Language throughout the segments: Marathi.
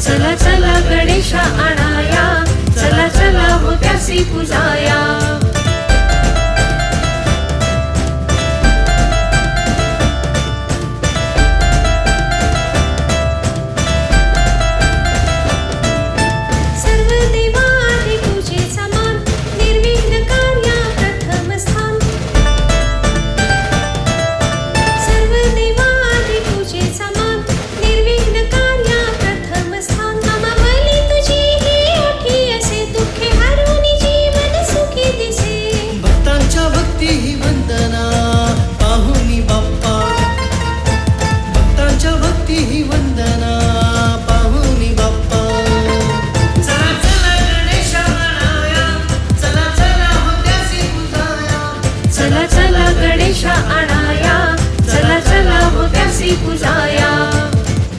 चला चला गणेशा आणाया, चला चला हो त्यासी पूजाया। चला चला गणेशा आणाया, चला चला हो त्यासी पूजाया।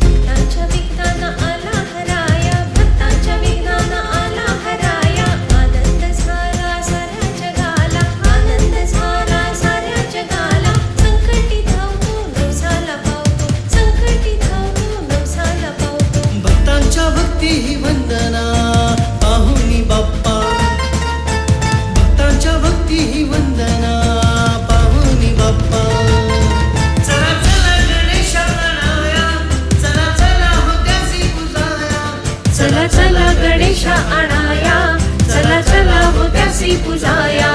भक्तांच्या विघ्नांना आला हराया, भक्तांच्या विघ्नांना आला हराया। आनंद झाला साऱ्या जगाला, आनंद झाला साऱ्या जगाला। संकटी धावतो नवसाला पावतो, संकटी धावतो नवसाला पावतो। भक्तांच्या भक्ती ही वंदना पाहुनी बाप्पा, भक्तांच्या भक्ती ही वंदना पाहुनी बाप्पा। चला चला गणेशा आणाया, चला चला हो त्यासी पूजाया। चला चला गणेशा आणाया, चला चला हो त्यासी पूजाया।